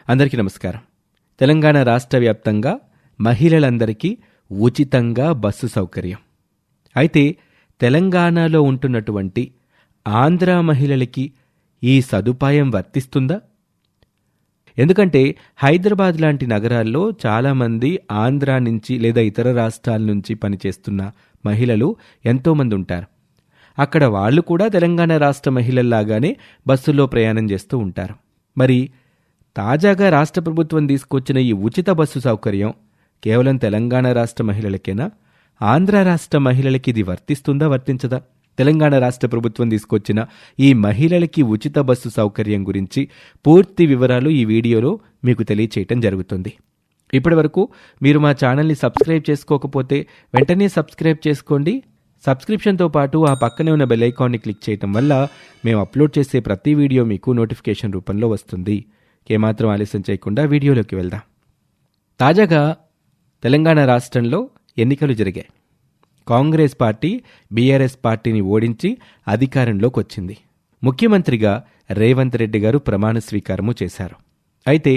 అందరికీ నమస్కారం. తెలంగాణ రాష్ట్ర వ్యాప్తంగా మహిళలందరికీ ఉచితంగా బస్సు సౌకర్యం. అయితే తెలంగాణలో ఉంటున్నటువంటి ఆంధ్ర మహిళలకి ఈ సదుపాయం వర్తిస్తుందా? ఎందుకంటే హైదరాబాద్ లాంటి నగరాల్లో చాలామంది ఆంధ్ర నుంచి లేదా ఇతర రాష్ట్రాల నుంచి పనిచేస్తున్న మహిళలు ఎంతోమంది ఉంటారు. అక్కడ వాళ్ళు కూడా తెలంగాణ రాష్ట్ర మహిళల్లాగానే బస్సుల్లో ప్రయాణం చేస్తూ ఉంటారు. మరి తాజాగా రాష్ట్ర ప్రభుత్వం తీసుకొచ్చిన ఈ ఉచిత బస్సు సౌకర్యం కేవలం తెలంగాణ రాష్ట్ర మహిళలకేనా? ఆంధ్ర రాష్ట్ర మహిళలకి ఇది వర్తిస్తుందా, వర్తించదా? తెలంగాణ రాష్ట్ర ప్రభుత్వం తీసుకొచ్చిన ఈ మహిళలకి ఉచిత బస్సు సౌకర్యం గురించి పూర్తి వివరాలు ఈ వీడియోలో మీకు తెలియచేయటం జరుగుతుంది. ఇప్పటి వరకు మీరు మా ఛానల్ని సబ్స్క్రైబ్ చేసుకోకపోతే వెంటనే సబ్స్క్రైబ్ చేసుకోండి. సబ్స్క్రిప్షన్తో పాటు ఆ పక్కనే ఉన్న బెల్ ఐకాన్ని క్లిక్ చేయటం వల్ల మేము అప్లోడ్ చేసే ప్రతి వీడియో మీకు నోటిఫికేషన్ రూపంలో వస్తుంది. ఏమాత్రం ఆలస్యం చేయకుండా వీడియోలోకి వెళ్దాం. తాజాగా తెలంగాణ రాష్ట్రంలో ఎన్నికలు జరిగాయి. కాంగ్రెస్ పార్టీ బీఆర్ఎస్ పార్టీని ఓడించి అధికారంలోకి వచ్చింది. ముఖ్యమంత్రిగా రేవంత్ రెడ్డి గారు ప్రమాణ స్వీకారము చేశారు. అయితే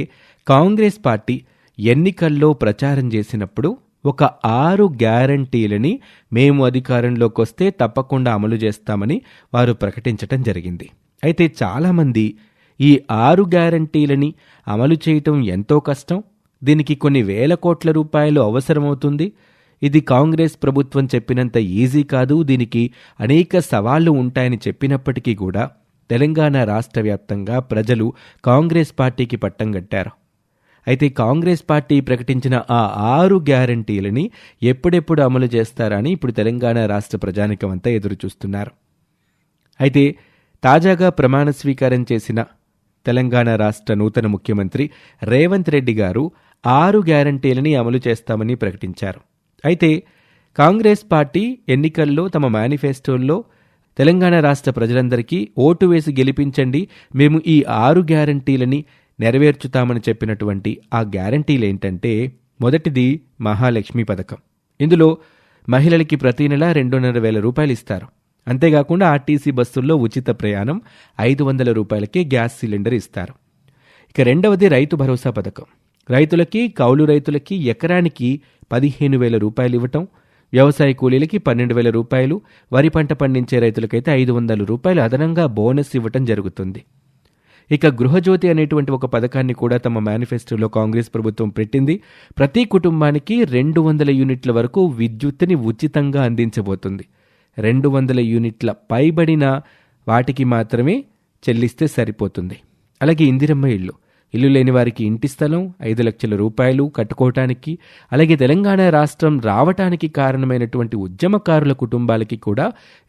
కాంగ్రెస్ పార్టీ ఎన్నికల్లో ప్రచారం చేసినప్పుడు ఒక 6 గ్యారంటీలని మేము అధికారంలోకి వస్తే తప్పకుండా అమలు చేస్తామని వారు ప్రకటించటం జరిగింది. అయితే చాలామంది ఈ 6 గ్యారంటీలని అమలు చేయటం ఎంతో కష్టం, దీనికి కొన్ని వేల కోట్ల రూపాయలు అవసరమవుతుంది, ఇది కాంగ్రెస్ ప్రభుత్వం చెప్పినంత ఈజీ కాదు, దీనికి అనేక సవాళ్లు ఉంటాయని చెప్పినప్పటికీ కూడా తెలంగాణ రాష్ట్ర వ్యాప్తంగా ప్రజలు కాంగ్రెస్ పార్టీకి పట్టం కట్టారు. అయితే కాంగ్రెస్ పార్టీ ప్రకటించిన ఆ 6 గ్యారంటీలని ఎప్పుడెప్పుడు అమలు చేస్తారని ఇప్పుడు తెలంగాణ రాష్ట్ర ప్రజానికం అంతా ఎదురుచూస్తున్నారు. అయితే తాజాగా ప్రమాణ స్వీకారం చేసిన తెలంగాణ రాష్ట్ర నూతన ముఖ్యమంత్రి రేవంత్ రెడ్డి గారు 6 గ్యారంటీలని అమలు చేస్తామని ప్రకటించారు. అయితే కాంగ్రెస్ పార్టీ ఎన్నికల్లో తమ మేనిఫెస్టోల్లో తెలంగాణ రాష్ట్ర ప్రజలందరికీ ఓటు వేసి గెలిపించండి, మేము ఈ 6 గ్యారంటీలని నెరవేర్చుతామని చెప్పినటువంటి ఆ గ్యారంటీలు ఏంటంటే, మొదటిది మహాలక్ష్మి పథకం. ఇందులో మహిళలకి ప్రతి నెల 2,500 రూపాయలు ఇస్తారు. అంతేకాకుండా ఆర్టీసీ బస్సుల్లో ఉచిత ప్రయాణం, 500 రూపాయలకే గ్యాస్ సిలిండర్ ఇస్తారు. ఇక రెండవది రైతు భరోసా పథకం. రైతులకి, కౌలు రైతులకి ఎకరానికి 15,000 రూపాయలు ఇవ్వటం, వ్యవసాయ కూలీలకి 12,000 రూపాయలు, వరి పంట పండించే రైతులకైతే 500 రూపాయలు అదనంగా బోనస్ ఇవ్వటం జరుగుతుంది. ఇక గృహజ్యోతి అనేటువంటి ఒక పథకాన్ని కూడా తమ మేనిఫెస్టోలో కాంగ్రెస్ ప్రభుత్వం పెట్టింది. ప్రతి కుటుంబానికి 200 యూనిట్ల వరకు విద్యుత్తుని ఉచితంగా అందించబోతుంది. 200 యూనిట్ల పైబడిన వాటికి మాత్రమే చెల్లిస్తే సరిపోతుంది. అలాగే ఇందిరమ్మ ఇల్లు లేని వారికి ఇంటి స్థలం, 5 లక్షల రూపాయలు కట్టుకోవటానికి, అలాగే తెలంగాణ రాష్ట్రం రావటానికి కారణమైనటువంటి ఉద్యమకారుల కుటుంబాలకి కూడా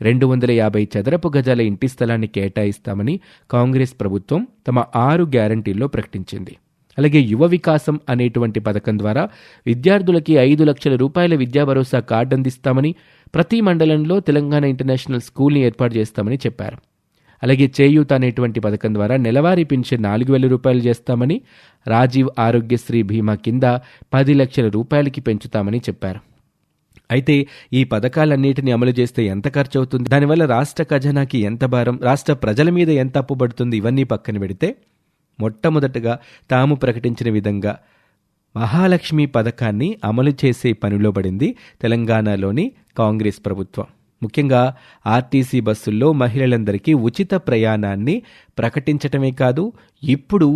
250 చదరపు గజాల ఇంటి స్థలాన్ని కేటాయిస్తామని కాంగ్రెస్ ప్రభుత్వం తమ 6 గ్యారంటీల్లో ప్రకటించింది. అలాగే యువ వికాసం అనేటువంటి పథకం ద్వారా విద్యార్థులకి 5 లక్షల రూపాయల విద్యా భరోసా కార్డు అందిస్తామని, ప్రతి మండలంలో తెలంగాణ ఇంటర్నేషనల్ స్కూల్ని ఏర్పాటు చేస్తామని చెప్పారు. అలాగే చేయూత అనేటువంటి పథకం ద్వారా నెలవారీ పెన్షన్ 4,000 రూపాయలు చేస్తామని, రాజీవ్ ఆరోగ్యశ్రీ బీమా కింద 10 లక్షల రూపాయలకి పెంచుతామని చెప్పారు. అయితే ఈ పథకాలన్నిటిని అమలు చేస్తే ఎంత ఖర్చు అవుతుంది, దానివల్ల రాష్ట్ర ఖజానాకి ఎంత భారం, రాష్ట్ర ప్రజల మీద ఎంత అప్పు పడుతుంది, ఇవన్నీ పక్కన పెడితే మొట్టమొదటగా తాము ప్రకటించిన విధంగా మహాలక్ష్మి పథకాన్ని అమలు చేసే పనిలో పడింది తెలంగాణలోని కాంగ్రెస్ ప్రభుత్వం. ముఖ్యంగా ఆర్టీసీ బస్సుల్లో మహిళలందరికీ ఉచిత ప్రయాణాన్ని ప్రకటించటమే కాదు, ఇప్పుడు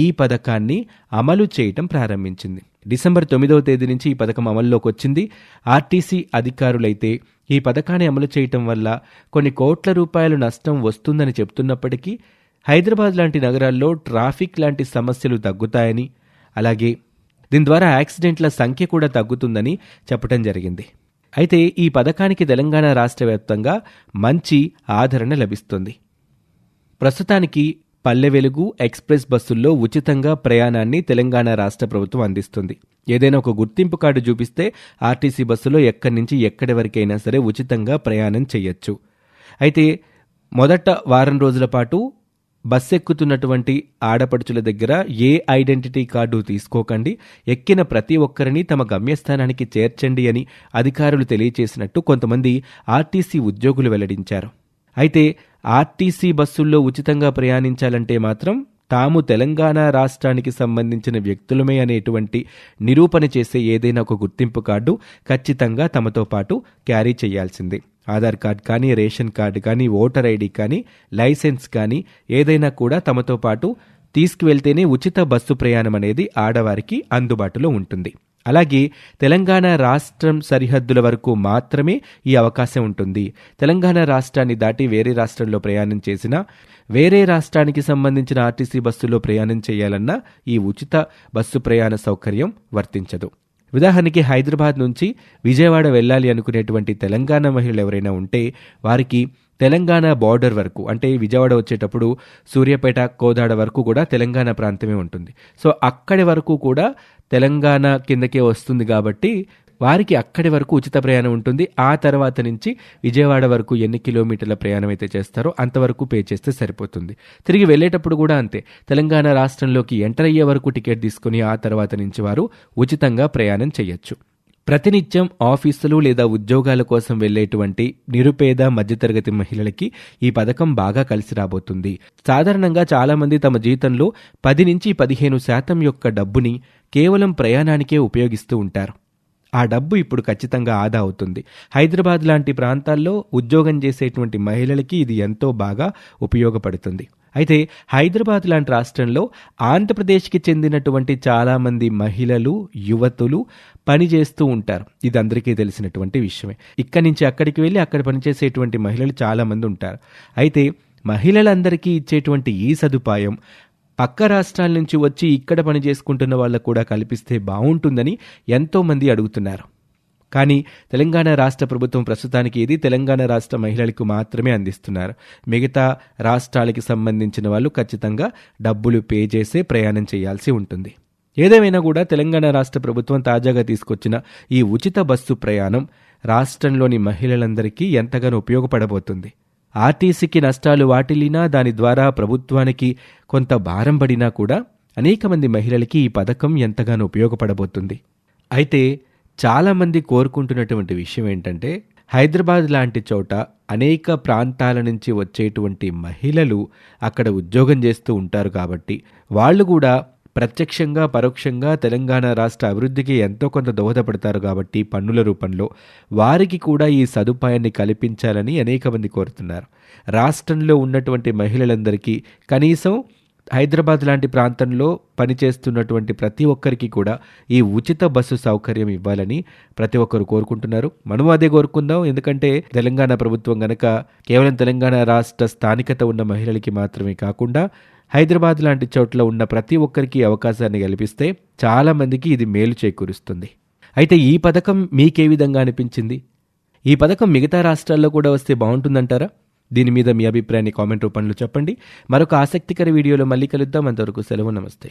ఈ పథకాన్ని అమలు చేయటం ప్రారంభించింది. డిసెంబర్ 9వ తేదీ నుంచి ఈ పథకం అమల్లోకి వచ్చింది. ఆర్టీసీ అధికారులైతే ఈ పథకాన్ని అమలు చేయటం వల్ల కొన్ని కోట్ల రూపాయలు నష్టం వస్తుందని చెప్తున్నప్పటికీ హైదరాబాద్ లాంటి నగరాల్లో ట్రాఫిక్ లాంటి సమస్యలు తగ్గుతాయని, అలాగే దీని ద్వారా యాక్సిడెంట్ల సంఖ్య కూడా తగ్గుతుందని చెప్పడం జరిగింది. అయితే ఈ పథకానికి తెలంగాణ రాష్ట్ర వ్యాప్తంగా మంచి ఆదరణ లభిస్తుంది. ప్రస్తుతానికి పల్లె వెలుగు, ఎక్స్ప్రెస్ బస్సుల్లో ఉచితంగా ప్రయాణాన్ని తెలంగాణ రాష్ట్ర ప్రభుత్వం అందిస్తుంది. ఏదైనా ఒక గుర్తింపు కార్డు చూపిస్తే ఆర్టీసీ బస్సులో ఎక్కడి నుంచి ఎక్కడి వరకైనా సరే ఉచితంగా ప్రయాణం చేయొచ్చు. అయితే మొదట వారం రోజుల పాటు బస్సు ఎక్కుతున్నటువంటి ఆడపడుచుల దగ్గర ఏ ఐడెంటిటీ కార్డు తీసుకోకండి, ఎక్కిన ప్రతి ఒక్కరిని తమ గమ్యస్థానానికి చేర్చండి అని అధికారులు తెలియచేసినట్టు కొంతమంది ఆర్టీసీ ఉద్యోగులు వెల్లడించారు. అయితే ఆర్టీసీ బస్సుల్లో ఉచితంగా ప్రయాణించాలంటే మాత్రం తాము తెలంగాణ రాష్ట్రానికి సంబంధించిన వ్యక్తులమే అనేటువంటి నిరూపణ చేసే ఏదైనా ఒక గుర్తింపు కార్డు ఖచ్చితంగా తమతో పాటు క్యారీ చేయాల్సిందే. ఆధార్ కార్డ్ కానీ, రేషన్ కార్డు కానీ, ఓటర్ ఐడి కానీ, లైసెన్స్ కానీ ఏదైనా కూడా తమతో పాటు తీసుకువెళ్తేనే ఉచిత బస్సు ప్రయాణం అనేది ఆడవారికి అందుబాటులో ఉంటుంది. అలాగే తెలంగాణ రాష్ట్రం సరిహద్దుల వరకు మాత్రమే ఈ అవకాశం ఉంటుంది. తెలంగాణ రాష్ట్రాన్ని దాటి వేరే రాష్ట్రంలో ప్రయాణం చేసినా, వేరే రాష్ట్రానికి సంబంధించిన ఆర్టీసీ బస్సులో ప్రయాణం చేయాలన్నా ఈ ఉచిత బస్సు ప్రయాణ సౌకర్యం వర్తించదు. ఉదాహరణకి హైదరాబాద్ నుంచి విజయవాడ వెళ్ళాలి అనుకునేటువంటి తెలంగాణ మహిళలు ఎవరైనా ఉంటే వారికి తెలంగాణ బార్డర్ వరకు, అంటే విజయవాడ వచ్చేటప్పుడు సూర్యాపేట, కోదాడ వరకు కూడా తెలంగాణ ప్రాంతమే ఉంటుంది. సో అక్కడి వరకు కూడా తెలంగాణ కిందకే వస్తుంది కాబట్టి వారికి అక్కడి వరకు ఉచిత ప్రయాణం ఉంటుంది. ఆ తర్వాత నుంచి విజయవాడ వరకు ఎన్ని కిలోమీటర్ల ప్రయాణం అయితే చేస్తారో అంతవరకు పే చేస్తే సరిపోతుంది. తిరిగి వెళ్ళేటప్పుడు కూడా అంతే, తెలంగాణ రాష్ట్రంలోకి ఎంటర్ అయ్యే వరకు టికెట్ తీసుకుని ఆ తర్వాత నుంచి వారు ఉచితంగా ప్రయాణం చేయొచ్చు. ప్రతినిత్యం ఆఫీసులు లేదా ఉద్యోగాల కోసం వెళ్లేటువంటి నిరుపేద మధ్యతరగతి మహిళలకి ఈ పథకం బాగా కలిసి రాబోతుంది. సాధారణంగా చాలామంది తమ జీతంలో 10-15% యొక్క డబ్బుని కేవలం ప్రయాణానికే ఉపయోగిస్తూ ఉంటారు. ఆ డబ్బు ఇప్పుడు ఖచ్చితంగా ఆదా అవుతుంది. హైదరాబాద్ లాంటి ప్రాంతాల్లో ఉద్యోగం చేసేటువంటి మహిళలకి ఇది ఎంతో బాగా ఉపయోగపడుతుంది. అయితే హైదరాబాద్ లాంటి రాష్ట్రంలో ఆంధ్రప్రదేశ్కి చెందినటువంటి చాలామంది మహిళలు, యువతులు పనిచేస్తూ ఉంటారు. ఇది అందరికీ తెలిసినటువంటి విషయమే. ఇక్కడి నుంచి అక్కడికి వెళ్ళి అక్కడ పనిచేసేటువంటి మహిళలు చాలామంది ఉంటారు. అయితే మహిళలందరికీ ఇచ్చేటువంటి ఈ సదుపాయం పక్క రాష్ట్రాల నుంచి వచ్చి ఇక్కడ పని చేసుకుంటున్న వాళ్ళకు కూడా కల్పిస్తే బాగుంటుందని ఎంతోమంది అడుగుతున్నారు. కానీ తెలంగాణ రాష్ట్ర ప్రభుత్వం ప్రస్తుతానికి ఇది తెలంగాణ రాష్ట్ర మహిళలకు మాత్రమే అందిస్తున్నారు. మిగతా రాష్ట్రాలకి సంబంధించిన వాళ్ళు ఖచ్చితంగా డబ్బులు పే చేసే ప్రయాణం చేయాల్సి ఉంటుంది. ఏదేమైనా కూడా తెలంగాణ రాష్ట్ర ప్రభుత్వం తాజాగా తీసుకొచ్చిన ఈ ఉచిత బస్సు ప్రయాణం రాష్ట్రంలోని మహిళలందరికీ ఎంతగానో ఉపయోగపడబోతుంది. ఆర్టీసీకి నష్టాలు వాటిల్లినా, దాని ద్వారా ప్రభుత్వానికి కొంత భారం పడినా కూడా అనేక మంది మహిళలకి ఈ పథకం ఎంతగానో ఉపయోగపడబోతుంది. అయితే చాలామంది కోరుకుంటున్నటువంటి విషయం ఏంటంటే, హైదరాబాద్ లాంటి చోట అనేక ప్రాంతాల నుంచి వచ్చేటువంటి మహిళలు అక్కడ ఉద్యోగం చేస్తూ ఉంటారు కాబట్టి వాళ్ళు కూడా ప్రత్యక్షంగా పరోక్షంగా తెలంగాణ రాష్ట్ర అభివృద్ధికి ఎంతో కొంత దోహదపడతారు కాబట్టి పన్నుల రూపంలో వారికి కూడా ఈ సదుపాయాన్ని కల్పించాలని అనేక మంది కోరుతున్నారు. రాష్ట్రంలో ఉన్నటువంటి మహిళలందరికీ కనీసం హైదరాబాద్ లాంటి ప్రాంతంలో పనిచేస్తున్నటువంటి ప్రతి ఒక్కరికి కూడా ఈ ఉచిత బస్సు సౌకర్యం ఇవ్వాలని ప్రతి ఒక్కరు కోరుకుంటున్నారు. మనం అదే కోరుకుందాం. ఎందుకంటే తెలంగాణ ప్రభుత్వం గనక కేవలం తెలంగాణ రాష్ట్ర స్థానికత ఉన్న మహిళలకి మాత్రమే కాకుండా హైదరాబాద్ లాంటి చోట్ల ఉన్న ప్రతి ఒక్కరికి అవకాశాన్ని కల్పిస్తే చాలా మందికి ఇది మేలు చేకూరుస్తుంది. అయితే ఈ పథకం మీకే విధంగా అనిపించింది? ఈ పథకం మిగతా రాష్ట్రాల్లో కూడా వస్తే బాగుంటుందంటారా? దీని మీద మీ అభిప్రాయాన్ని కామెంట్ రూపంలో చెప్పండి. మరొక ఆసక్తికర వీడియోలో మళ్ళీ కలుద్దాం. అంతవరకు సెలవు, నమస్తే.